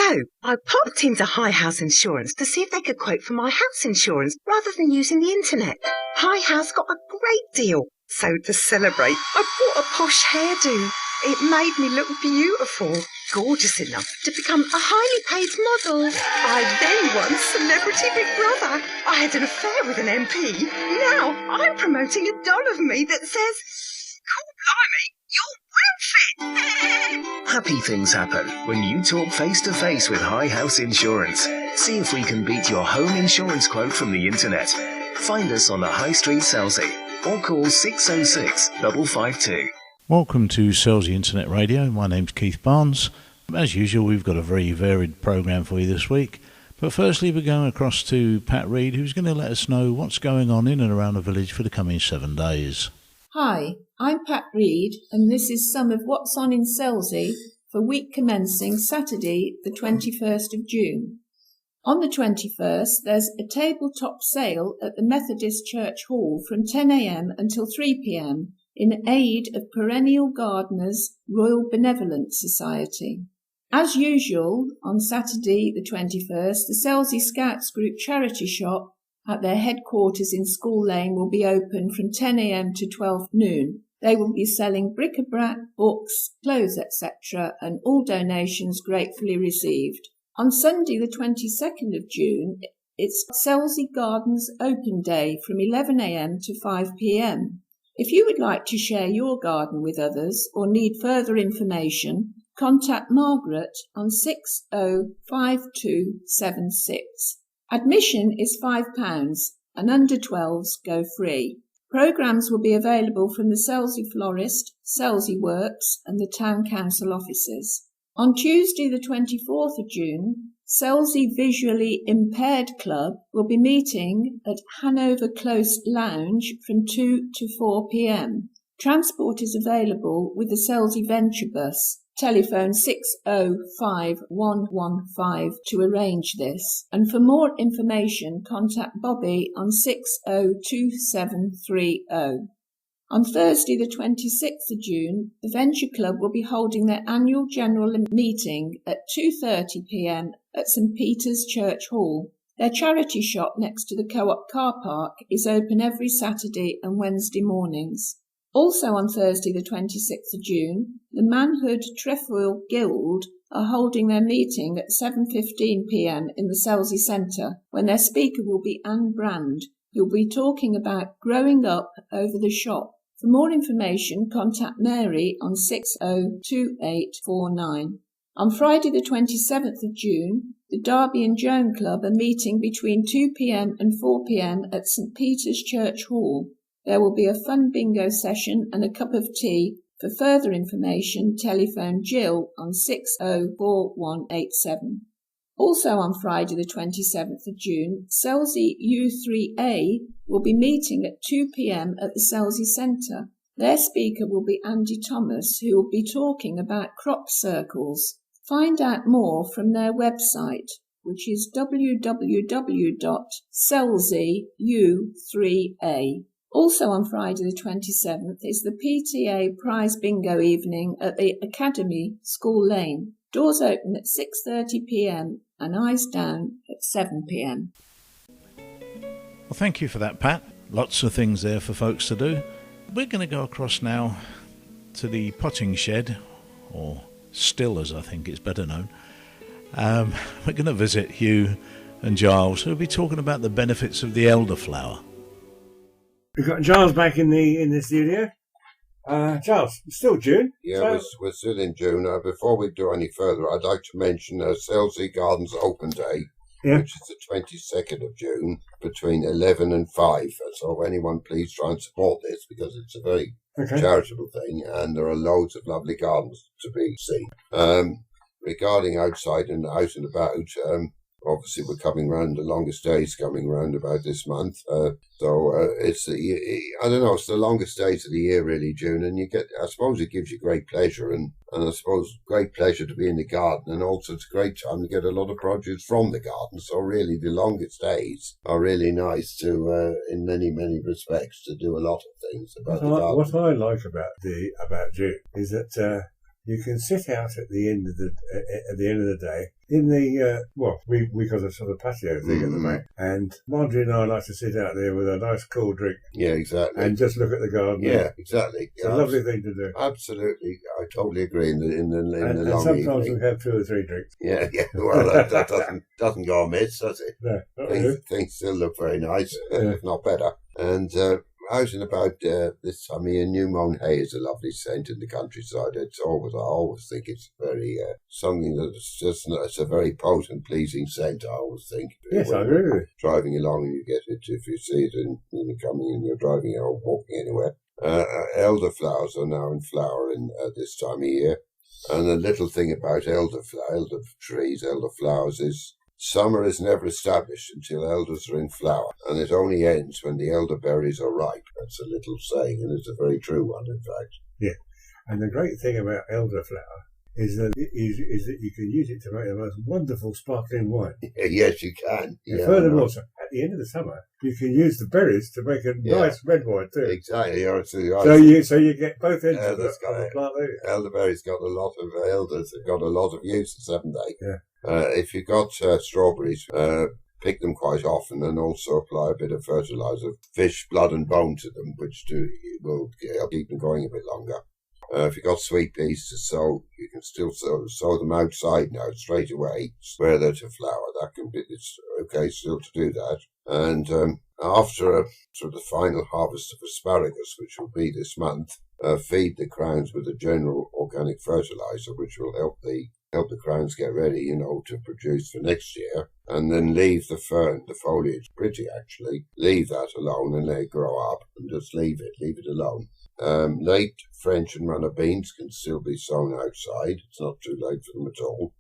So, I popped into High House Insurance to see if they could quote for my house insurance rather than using the internet. High House got a great deal. So to celebrate, I bought a posh hairdo. It made me look beautiful, gorgeous enough to become a highly paid model. I then won Celebrity Big Brother. I had an affair with an MP. Now I'm promoting a doll of me that says, "Cool blimey, you're well fit." Happy things happen when you talk face-to-face with High House Insurance. See if we can beat your home insurance quote from the internet. Find us on the High Street Selsey or call 606 552. Welcome to Selsey Internet Radio. My name's Keith Barnes. As usual, we've got a very varied programme for you this week. But firstly, we're going across to Pat Reed, who's going to let us know what's going on in and around the village for the coming 7 days. Hi, I'm Pat Reed, and this is some of what's on in Selsey for week commencing Saturday, the 21st of June. On the 21st, there's a tabletop sale at the Methodist Church Hall from 10 a.m. until 3 p.m. in aid of Perennial Gardeners Royal Benevolent Society. As usual, on Saturday the 21st, the Selsey Scouts Group charity shop at their headquarters in School Lane will be open from 10 a.m. to 12 noon. They will be selling bric-a-brac, books, clothes, etc., and all donations gratefully received. On Sunday the 22nd of June, it's Selsey Gardens Open Day from 11 a.m. to 5 p.m. If you would like to share your garden with others or need further information, contact Margaret on 605276. Admission is £5 and under 12s go free. Programmes will be available from the Selsey Florist, Selsey Works and the Town Council offices. On Tuesday the 24th of June, Selsey Visually Impaired Club will be meeting at Hanover Close Lounge from 2 to 4 p.m. Transport is available with the Selsey Venture Bus. Telephone 605115 to arrange this. And for more information, contact Bobby on 602730. On Thursday the 26th of June, the Venture Club will be holding their annual general meeting at 2:30 p.m. at St Peter's Church Hall. Their charity shop next to the Co-op car park is open every Saturday and Wednesday mornings. Also on Thursday the 26th of June, the Manhood Trefoil Guild are holding their meeting at 7:15 p.m. in the Selsey Centre, when their speaker will be Anne Brand, who will be talking about growing up over the shop. For more information, contact Mary on 602849. On Friday the 27th of June, the Derby and Joan Club are meeting between 2 p.m. and 4 p.m. at St Peter's Church Hall. There will be a fun bingo session and a cup of tea. For further information, telephone Jill on 604187. Also on Friday the 27th of June, Selsey U3A will be meeting at 2 p.m. at the Selsey Centre. Their speaker will be Andy Thomas, who will be talking about crop circles. Find out more from their website, which is www.selseyu3a. Also on Friday the 27th is the PTA Prize Bingo evening at the Academy, School Lane. Doors open at 6:30 p.m. and eyes down at 7 p.m. Well, thank you for that, Pat. Lots of things there for folks to do. We're going to go across now to the potting shed, or still as I think it's better known. We're going to visit Hugh and Giles, who will be talking about the benefits of the elderflower. We've got Giles back in the studio. Giles, it's still June. Yeah, we're still in June. Before we do any further, I'd like to mention Selsey Gardens Open Day, which is the 22nd of June, between 11 and 5. So anyone, please try and support this, because it's a very charitable thing, and there are loads of lovely gardens to be seen. Regarding outside and out and about, obviously we're coming round, the longest days coming round about this month. It's the longest days of the year really, June, and I suppose it gives you great pleasure, and I suppose great pleasure to be in the garden, and also it's a great time to get a lot of produce from the garden. So really the longest days are really nice to, in many, many respects, to do a lot of things about the garden. What I like about June is that You can sit out at the end of the day in the we got a sort of patio thing at the back, and Marjorie and I like to sit out there with a nice cool drink. Yeah, exactly. And just look at the garden. Yeah, exactly. It's a lovely thing to do. Absolutely, I totally agree. In the And long sometimes evening. we have 2 or 3 drinks. Yeah. Well, that doesn't go amiss, does it? No, not really. Things still look very nice, Yeah. if not better. And out and about this time of year, new mown hay is a lovely scent in the countryside. I always think it's very something that's just it's a very potent, pleasing scent. I always think. Yes, I agree with you. Driving along and you get it, if you see it when you're coming and you're driving or walking anywhere. Elderflowers are now in flower this time of year. And the little thing about elder trees, elderflowers is summer is never established until elders are in flower, and it only ends when the elderberries are ripe. That's a little saying, and it's a very true one, in fact. Yeah, and the great thing about elderflower is that you can use it to make the most wonderful sparkling wine. Yes, you can. And furthermore, so at the end of the summer, you can use the berries to make a nice red wine too. Exactly. So you get both ends of the plant. Elderberries got a lot of elders. They've got a lot of uses, haven't they? Yeah. If you've got strawberries, pick them quite often, and also apply a bit of fertiliser, fish, blood and bone to them, which will keep them going a bit longer. If you've got sweet peas to sow, you can still sow them outside now, straight away, where they're to flower. It's okay still to do that. And after the final harvest of asparagus, which will be this month, feed the crowns with a general organic fertiliser, which will help the crowns get ready, to produce for next year, and then leave the foliage pretty actually, leave that alone and let it grow up, and just leave it alone. Late French and runner beans can still be sown outside. It's not too late for them at all.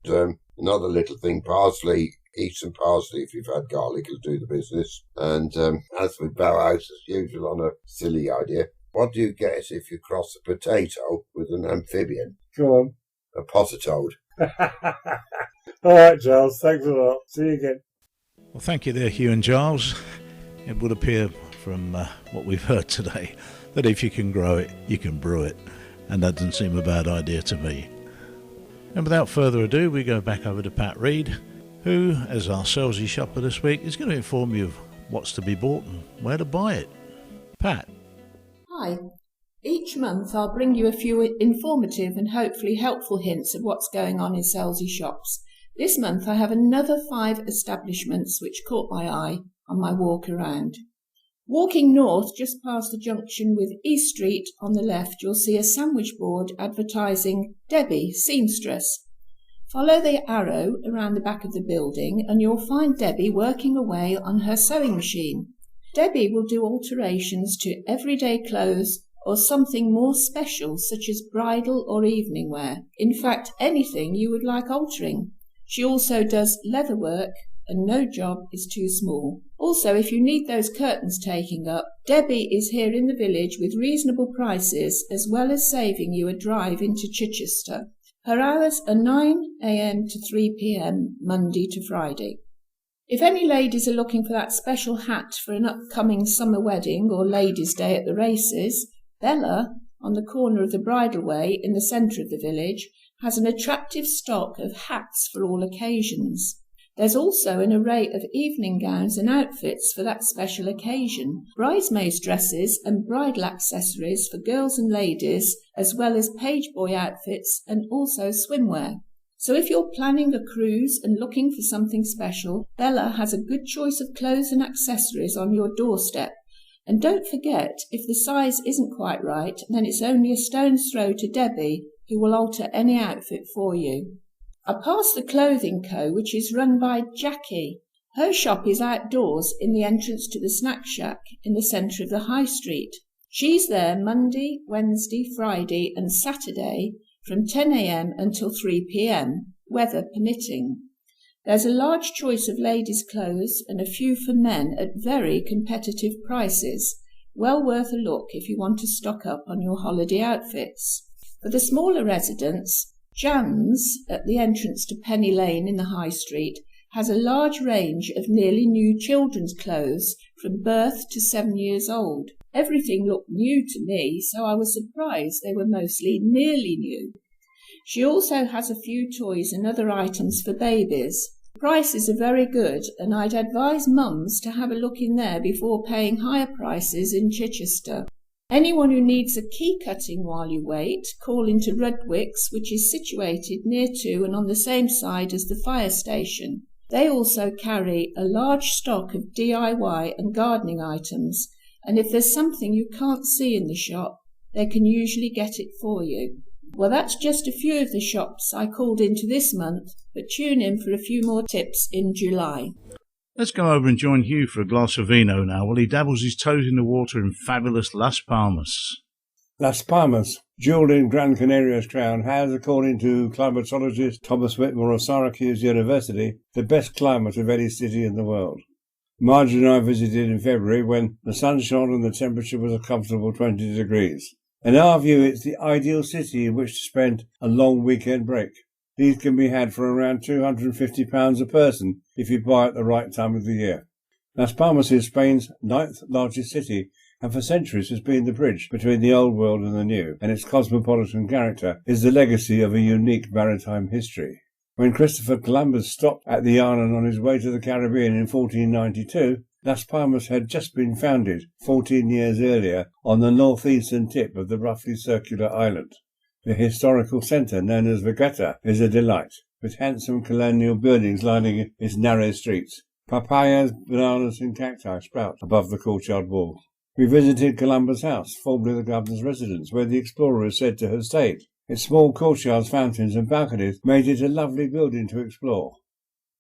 Another little thing, parsley. Eat some parsley if you've had garlic, it'll do the business. And as we bow out as usual on a silly idea, what do you get if you cross a potato with an amphibian? Go on. A potatoad. All right, Giles. Thanks a lot. See you again. Well, thank you there, Hugh and Giles. It would appear from what we've heard today that if you can grow it, you can brew it. And that doesn't seem a bad idea to me. And without further ado, we go back over to Pat Reed, who, as our Selsey shopper this week, is going to inform you of what's to be bought and where to buy it. Pat. Hi. Each month I'll bring you a few informative and hopefully helpful hints of what's going on in Selsey shops. This month I have another 5 establishments which caught my eye on my walk around. Walking north just past the junction with East Street on the left, you'll see a sandwich board advertising Debbie, seamstress. Follow the arrow around the back of the building and you'll find Debbie working away on her sewing machine. Debbie will do alterations to everyday clothes or something more special such as bridal or evening wear. In fact, anything you would like altering. She also does leather work and no job is too small. Also, if you need those curtains taking up, Debbie is here in the village with reasonable prices as well as saving you a drive into Chichester. Her hours are 9 a.m. to 3 p.m. Monday to Friday. If any ladies are looking for that special hat for an upcoming summer wedding or ladies' day at the races, Bella, on the corner of the Bridleway in the centre of the village, has an attractive stock of hats for all occasions. There's also an array of evening gowns and outfits for that special occasion, bridesmaids' dresses and bridal accessories for girls and ladies, as well as page boy outfits and also swimwear. So if you're planning a cruise and looking for something special, Bella has a good choice of clothes and accessories on your doorstep. And don't forget, if the size isn't quite right, then it's only a stone's throw to Debbie, who will alter any outfit for you. I passed the Clothing Co., which is run by Jackie. Her shop is outdoors in the entrance to the snack shack in the centre of the High Street. She's there Monday, Wednesday, Friday and Saturday from 10 a.m. until 3 p.m, weather permitting. There's a large choice of ladies' clothes and a few for men at very competitive prices. Well worth a look if you want to stock up on your holiday outfits. For the smaller residents, Jan's, at the entrance to Penny Lane in the High Street, has a large range of nearly new children's clothes from birth to 7 years old. Everything looked new to me, so I was surprised they were mostly nearly new. She also has a few toys and other items for babies. Prices are very good, and I'd advise mums to have a look in there before paying higher prices in Chichester. Anyone who needs a key cutting while you wait, call into Rudwick's, which is situated near to and on the same side as the fire station. They also carry a large stock of DIY and gardening items, and if there's something you can't see in the shop, they can usually get it for you. Well, that's just a few of the shops I called into this month, but tune in for a few more tips in July. Let's go over and join Hugh for a glass of vino now while he dabbles his toes in the water in fabulous Las Palmas. Las Palmas, jewelled in Gran Canaria's crown, has, according to climatologist Thomas Whitmore of Syracuse University, the best climate of any city in the world. Marjorie and I visited in February when the sun shone and the temperature was a comfortable 20 degrees. In our view, it's the ideal city in which to spend a long weekend break. These can be had for around £250 a person if you buy at the right time of the year. Las Palmas is Spain's 9th largest city and for centuries has been the bridge between the old world and the new, and its cosmopolitan character is the legacy of a unique maritime history. When Christopher Columbus stopped at the island on his way to the Caribbean in 1492, Las Palmas had just been founded 14 years earlier on the northeastern tip of the roughly circular island. The historical centre, known as Vegueta, is a delight, with handsome colonial buildings lining its narrow streets. Papayas, bananas and cacti sprout above the courtyard wall. We visited Columbus House, formerly the governor's residence, where the explorer is said to have stayed. Its small courtyards, fountains and balconies made it a lovely building to explore.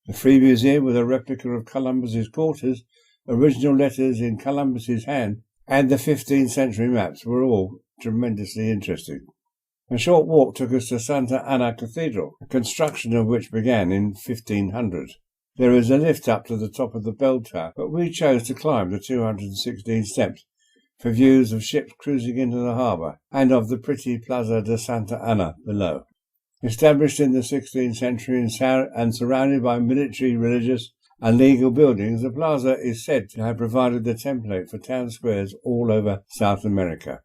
The Free Museum, with a replica of Columbus's quarters, original letters in Columbus's hand, and the 15th century maps were all tremendously interesting. A short walk took us to Santa Ana Cathedral, the construction of which began in 1500. There is a lift up to the top of the bell tower, but we chose to climb the 216 steps for views of ships cruising into the harbour and of the pretty Plaza de Santa Ana below. Established in the 16th century and surrounded by military, religious and legal buildings, the plaza is said to have provided the template for town squares all over South America.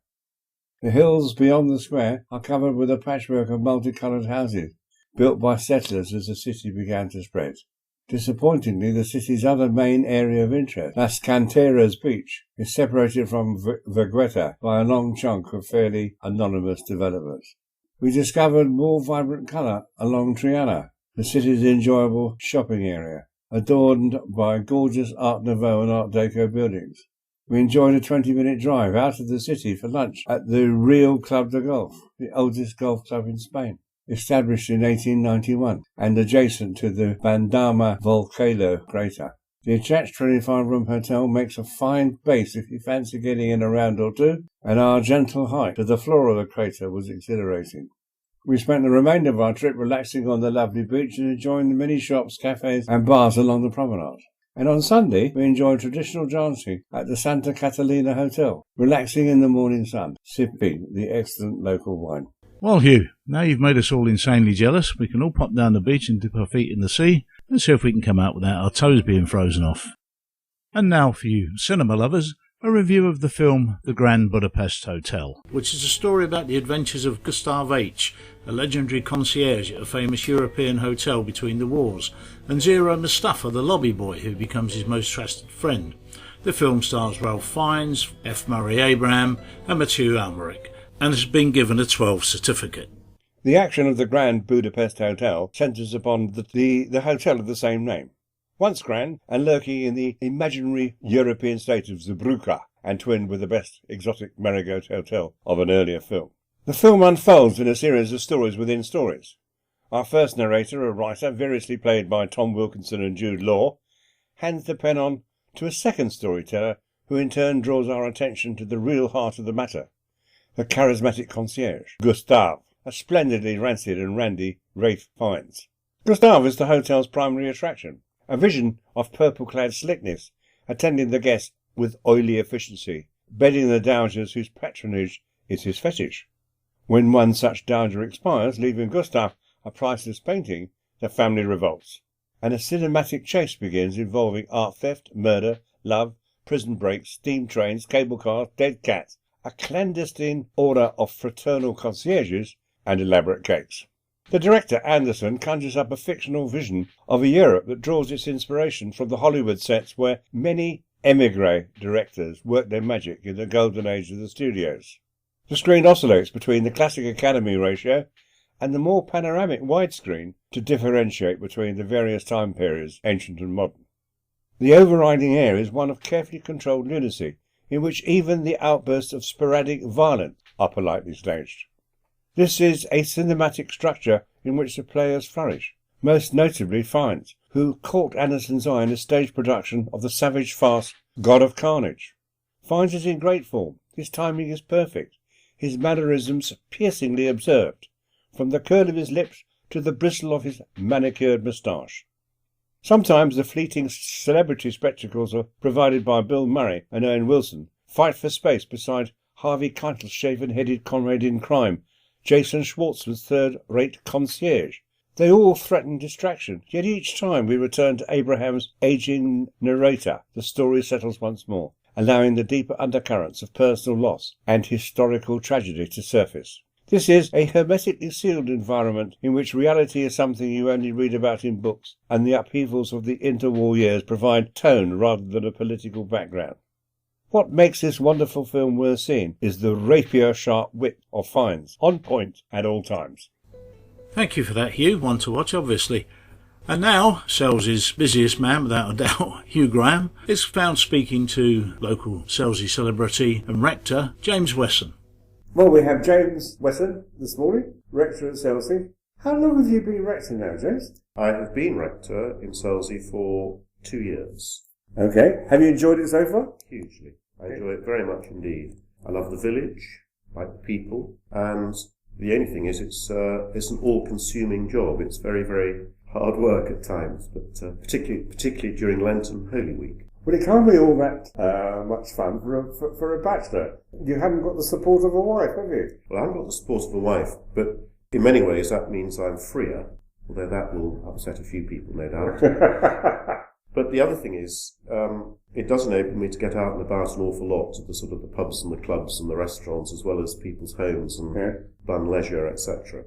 The hills beyond the square are covered with a patchwork of multicoloured houses, built by settlers as the city began to spread. Disappointingly, the city's other main area of interest, Las Canteras Beach, is separated from Vegueta by a long chunk of fairly anonymous developments. We discovered more vibrant colour along Triana, the city's enjoyable shopping area, adorned by gorgeous Art Nouveau and Art Deco buildings. We enjoyed a 20-minute drive out of the city for lunch at the Real Club de Golf, the oldest golf club in Spain, established in 1891 and adjacent to the Bandama volcano crater. The attached 25-room hotel makes a fine base if you fancy getting in a round or two, and our gentle hike to the floor of the crater was exhilarating. We spent the remainder of our trip relaxing on the lovely beach and enjoying the many shops, cafes and bars along the promenade. And on Sunday, we enjoyed traditional dancing at the Santa Catalina Hotel, relaxing in the morning sun, sipping the excellent local wine. Well, Hugh, now you've made us all insanely jealous, we can all pop down the beach and dip our feet in the sea and see if we can come out without our toes being frozen off. And now for you cinema lovers, a review of the film The Grand Budapest Hotel, which is a story about the adventures of Gustav H., a legendary concierge at a famous European hotel between the wars, and Zero Mustafa, the lobby boy who becomes his most trusted friend. The film stars Ralph Fiennes, F. Murray Abraham and Mathieu Amalric, and has been given a 12 certificate. The action of the Grand Budapest Hotel centres upon the hotel of the same name. Once grand and lurking in the imaginary European state of Zeebrugge and twinned with the best exotic marigold hotel of an earlier film. The film unfolds in a series of stories within stories. Our first narrator, a writer variously played by Tom Wilkinson and Jude Law, hands the pen on to a second storyteller who in turn draws our attention to the real heart of the matter, the charismatic concierge, Gustav, a splendidly rancid and randy Ralph Fiennes. Gustav is the hotel's primary attraction, a vision of purple-clad slickness, attending the guests with oily efficiency, bedding the dowagers whose patronage is his fetish. When one such dowager expires, leaving Gustav a priceless painting, the family revolts, and a cinematic chase begins involving art theft, murder, love, prison breaks, steam trains, cable cars, dead cats, a clandestine order of fraternal concierges, and elaborate cakes. The director, Anderson, conjures up a fictional vision of a Europe that draws its inspiration from the Hollywood sets where many émigré directors worked their magic in the golden age of the studios. The screen oscillates between the classic Academy ratio and the more panoramic widescreen to differentiate between the various time periods, ancient and modern. The overriding air is one of carefully controlled lunacy, in which even the outbursts of sporadic violence are politely staged. This is a cinematic structure in which the players flourish, most notably Fiennes, who caught Anderson's eye in a stage production of the savage farce God of Carnage. Fiennes is in great form, his timing is perfect, his mannerisms piercingly observed, from the curl of his lips to the bristle of his manicured moustache. Sometimes the fleeting celebrity spectacles are provided by Bill Murray and Owen Wilson fight for space beside Harvey Keitel's shaven-headed comrade in crime, Jason Schwartzman's third-rate concierge. They all threaten distraction, yet each time we return to Abraham's aging narrator, the story settles once more, allowing the deeper undercurrents of personal loss and historical tragedy to surface. This is a hermetically sealed environment in which reality is something you only read about in books, and the upheavals of the interwar years provide tone rather than a political background. What makes this wonderful film worth seeing is the rapier-sharp wit of Fiennes, on point at all times. Thank you for that, Hugh. One to watch, obviously. And now, Selsey's busiest man, without a doubt, Hugh Graham, is found speaking to local Selsey celebrity and rector, James Wesson. Well, we have James Wesson this morning, rector at Selsey. How long have you been rector now, James? I have been rector in Selsey for 2 years. Okay. Have you enjoyed it so far? Hugely. I enjoy it very much indeed. I love the village, like the people, and the only thing is it's an all-consuming job. It's very, very hard work at times, but particularly during Lent and Holy Week. Well, it can't be all that much fun for a bachelor. You haven't got the support of a wife, have you? Well, I haven't got the support of a wife, but in many ways that means I'm freer, although that will upset a few people, no doubt. But the other thing is, it does enable me to get out and about an awful lot to the sort of the pubs and the clubs and the restaurants, as well as people's homes and Bun Leisure, etc.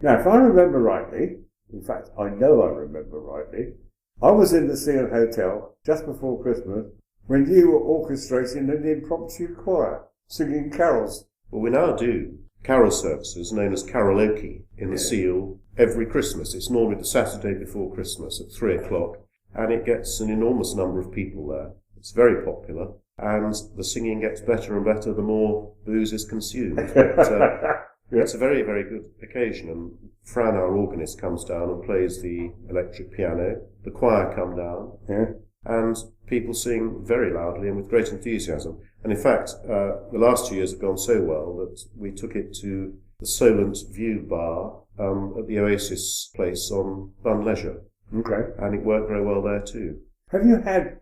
Now, if I remember rightly, in fact, I know I remember rightly, I was in the Selsey Hotel just before Christmas when you were orchestrating an impromptu choir, singing carols. Well, we now do carol services known as karaoke in the Seal every Christmas. It's normally the Saturday before Christmas at 3 o'clock. And it gets an enormous number of people there. It's very popular, and the singing gets better and better the more booze is consumed. But, it's a very, very good occasion, and Fran, our organist, comes down and plays the electric piano. The choir come down, and people sing very loudly and with great enthusiasm. And in fact, the last 2 years have gone so well that we took it to the Solent View Bar at the Oasis place on Bun Leisure. Okay. And it worked very well there too. Have you had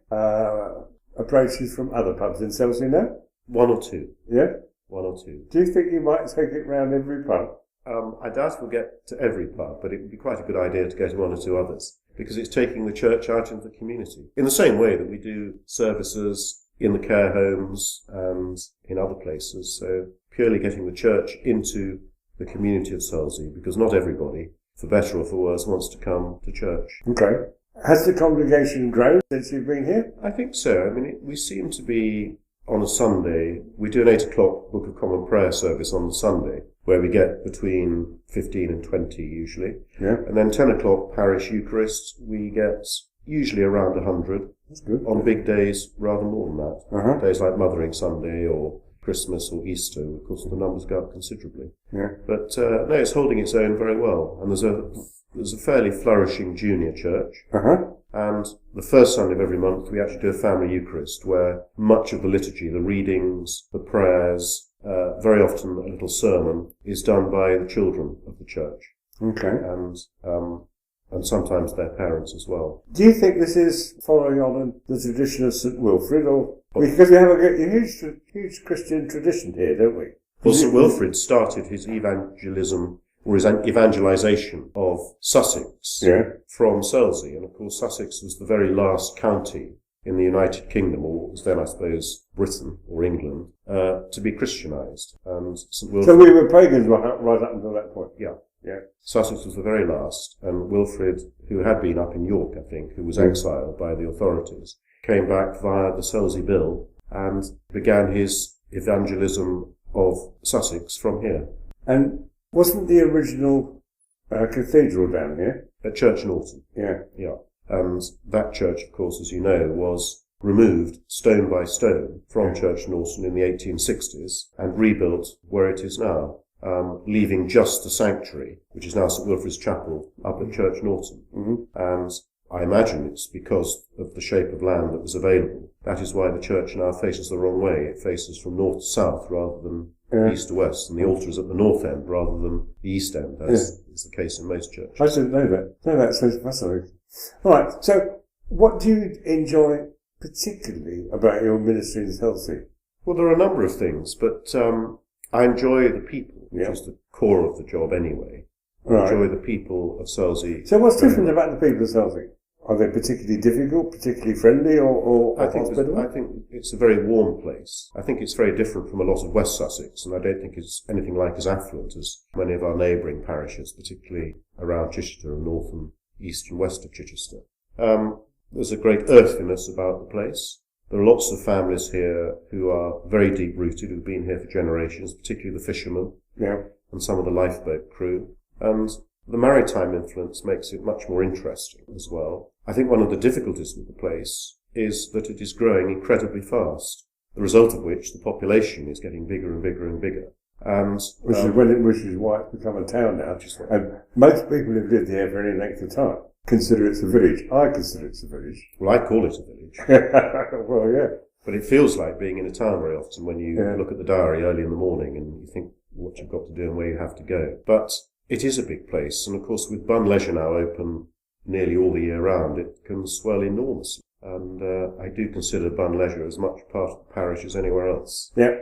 approaches from other pubs in Selsey now? 1 or 2. Yeah? 1 or 2. Do you think you might take it round every pub? I doubt we'll get to every pub, but it would be quite a good idea to go to 1 or 2 others, because it's taking the church out into the community. In the same way that we do services in the care homes and in other places, so purely getting the church into the community of Selsey, because not everybody, for better or for worse, wants to come to church. Okay. Has the congregation grown since you've been here? I think so. I mean, we seem to be, on a Sunday, we do an 8 o'clock Book of Common Prayer service on the Sunday, where we get between 15 and 20 usually. Yeah. And then 10 o'clock Parish Eucharist, we get usually around 100. That's good. On big days, rather more than that. Days like Mothering Sunday or Christmas or Easter, of course, the numbers go up considerably. Yeah. But no, it's holding its own very well. And there's a fairly flourishing junior church. And the first Sunday of every month, we actually do a family Eucharist, where much of the liturgy, the readings, the prayers, very often a little sermon, is done by the children of the church. Okay. And sometimes their parents as well. Do you think this is following on the tradition of St. Wilfrid, or because we have a huge Christian tradition here, don't we? Well, St. Wilfrid started his evangelism or his evangelisation of Sussex from Selsey, and of course Sussex was the very last county in the United Kingdom, or what was then, I suppose, Britain or England, to be Christianised. And St. Wilfrid. So we were pagans right up until that point. Yeah. Yeah. Sussex was the very last, and Wilfrid, who had been up in York, I think, who was exiled by the authorities, came back via the Selsey Bill and began his evangelism of Sussex from here. And wasn't the original cathedral down here? At Church Norton. Yeah. Yeah. And that church, of course, as you know, was removed stone by stone from Church Norton in the 1860s and rebuilt where it is now, leaving just the sanctuary, which is now St Wilfrid's Chapel, up at Church Norton. Mm-hmm. And I imagine it's because of the shape of land that was available. That is why the church now faces the wrong way. It faces from north to south rather than east to west, and the altar is at the north end rather than the east end, as is the case in most churches. I didn't know that. No, that sounds fascinating. All right, so what do you enjoy particularly about your ministry in Selsey? Well, there are a number of things, but I enjoy the people, which is the core of the job anyway. I enjoy the people of Selsey. So what's different about the people of Selsey? Are they particularly difficult, particularly friendly, or I think it's a very warm place. I think it's very different from a lot of West Sussex, and I don't think it's anything like as affluent as many of our neighbouring parishes, particularly around Chichester and north and east and west of Chichester. There's a great earthiness about the place. There are lots of families here who are very deep-rooted, who've been here for generations, particularly the fishermen and some of the lifeboat crew. And the maritime influence makes it much more interesting as well. I think one of the difficulties with the place is that it is growing incredibly fast, the result of which the population is getting bigger and bigger and bigger. And which is why it's become a town now. And most people who've lived here for any length of time consider it's a village. I consider it a village. Well, I call it a village. Well, yeah. But it feels like being in a town very often when you look at the diary early in the morning and you think what you've got to do and where you have to go. But it is a big place, and of course with Bun Leisure now open nearly all the year round, it can swell enormously. And I do consider Bun Leisure as much part of the parish as anywhere else. Yeah.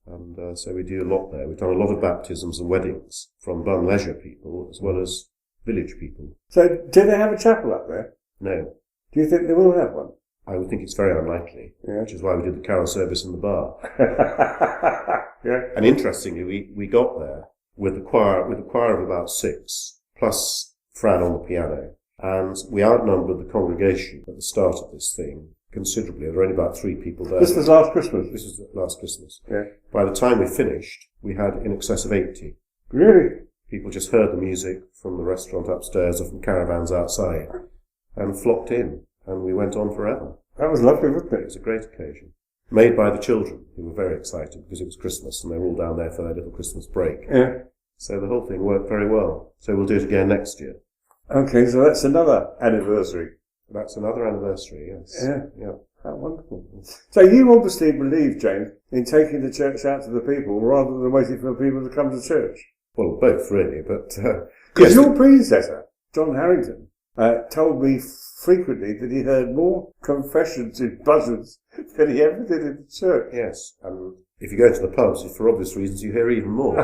And so we do a lot there. We've done a lot of baptisms and weddings from Bun Leisure people as well as village people. So do they have a chapel up there? No. Do you think they will have one? I would think it's very unlikely, which is why we did the carol service in the bar. And interestingly, we got there with a choir of about 6, plus Fran on the piano, and we outnumbered the congregation at the start of this thing considerably. There were only about 3 people there. This was last Christmas? This was last Christmas. Yeah. By the time we finished, we had in excess of 80. Really? People just heard the music from the restaurant upstairs or from caravans outside and flocked in, and we went on forever. That was lovely, wasn't it? It was a great occasion. Made by the children, who were very excited because it was Christmas and they were all down there for their little Christmas break. Yeah. So the whole thing worked very well. So we'll do it again next year. Okay, so that's another anniversary. That's another anniversary, yes. Yeah. How wonderful. So you obviously believe, James, in taking the church out to the people rather than waiting for people to come to church. Well, both really, but... Because your predecessor, John Harrington, told me frequently that he heard more confessions in buzzards than he ever did in the church. Yes, and if you go to the pubs, for obvious reasons, you hear even more.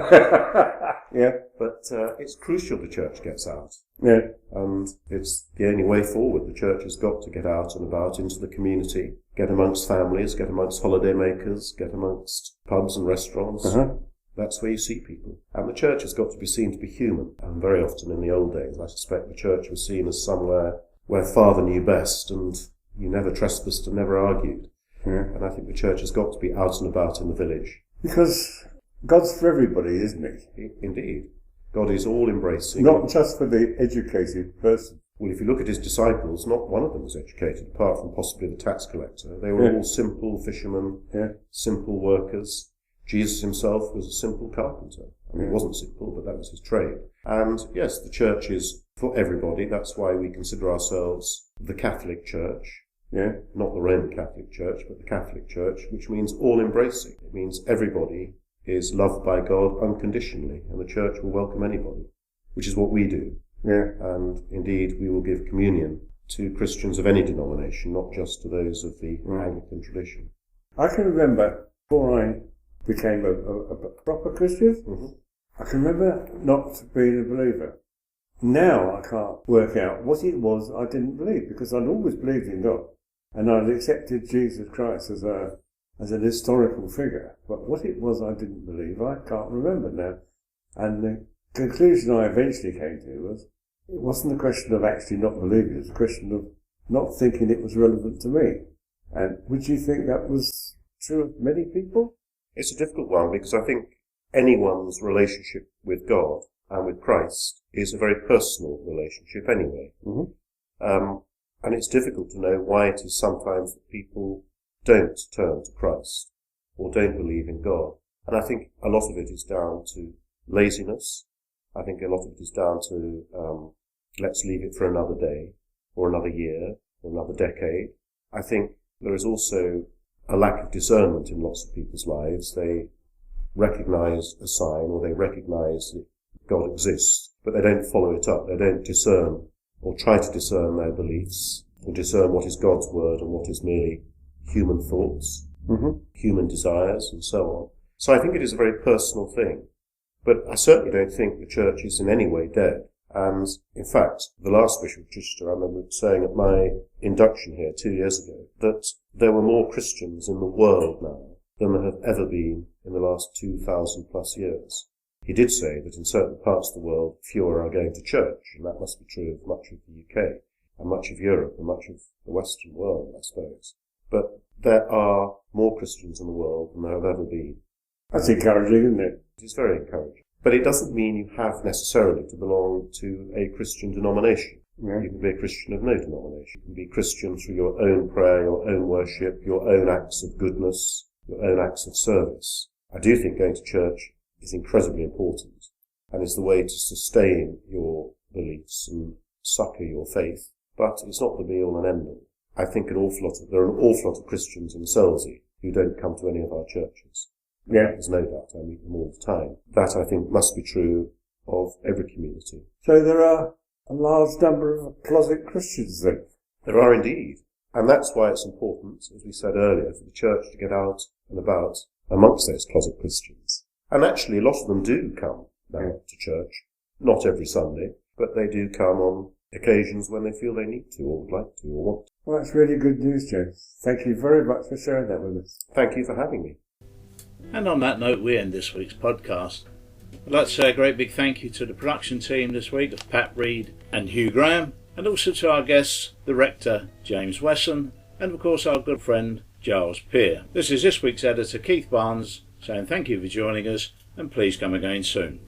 Yeah. But it's crucial the church gets out. Yeah. And it's the only way forward. The church has got to get out and about into the community, get amongst families, get amongst holiday makers, get amongst pubs and restaurants. That's where you see people. And the church has got to be seen to be human. And very often in the old days, I suspect the church was seen as somewhere where Father knew best and you never trespassed and never argued. Yeah. And I think the church has got to be out and about in the village. Because God's for everybody, isn't he? Indeed. God is all-embracing. Not just for the educated person. Well, if you look at his disciples, not one of them was educated, apart from possibly the tax collector. They were all simple fishermen, simple workers. Jesus himself was a simple carpenter. I mean, he wasn't simple, but that was his trade. And yes, the church is for everybody. That's why we consider ourselves the Catholic Church. Yeah. Not the Roman Catholic Church, but the Catholic Church, which means all-embracing. It means everybody is loved by God unconditionally, and the church will welcome anybody, which is what we do. Yeah. And indeed, we will give communion to Christians of any denomination, not just to those of the Anglican tradition. I can remember before I became a proper Christian, I can remember not being a believer. Now I can't work out what it was I didn't believe, because I'd always believed in God, and I'd accepted Jesus Christ as an historical figure. But what it was I didn't believe, I can't remember now. And the conclusion I eventually came to was it wasn't a question of actually not believing, it was a question of not thinking it was relevant to me. And would you think that was true of many people? It's a difficult one because I think anyone's relationship with God and with Christ is a very personal relationship anyway. Mm-hmm. And it's difficult to know why it is sometimes that people don't turn to Christ or don't believe in God. And I think a lot of it is down to laziness. I think a lot of it is down to let's leave it for another day or another year or another decade. I think there is also a lack of discernment in lots of people's lives. They recognise a sign or they recognise that God exists, but they don't follow it up. They don't discern or try to discern their beliefs or discern what is God's word and what is merely human thoughts, human desires and so on. So I think it is a very personal thing. But I certainly don't think the church is in any way dead. And in fact, the last Bishop of Chichester, I remember saying at my induction here 2 years ago, that there were more Christians in the world now than there have ever been in the last 2,000 plus years. He did say that in certain parts of the world, fewer are going to church, and that must be true of much of the UK, and much of Europe, and much of the Western world, I suppose. But there are more Christians in the world than there have ever been. That's encouraging, isn't it? It is very encouraging. But it doesn't mean you have necessarily to belong to a Christian denomination. Yeah. You can be a Christian of no denomination. You can be Christian through your own prayer, your own worship, your own acts of goodness, your own acts of service. I do think going to church is incredibly important and is the way to sustain your beliefs and succour your faith. But it's not the be-all and end-all. I think there are an awful lot of Christians in Selsey who don't come to any of our churches. Yeah. There's no doubt, I meet them all the time. That, I think, must be true of every community. So there are a large number of closet Christians then? There are indeed. And that's why it's important, as we said earlier, for the church to get out and about amongst those closet Christians. And actually, a lot of them do come now to church. Not every Sunday, but they do come on occasions when they feel they need to, or would like to, or want to. Well, that's really good news, James. Thank you very much for sharing that with us. Thank you for having me. And on that note, we end this week's podcast. I'd like to say a great big thank you to the production team this week of Pat Reed and Hugh Graham, and also to our guests, the Rector, James Wesson, and of course our good friend, Giles Peer. This is this week's editor, Keith Barnes, saying thank you for joining us, and please come again soon.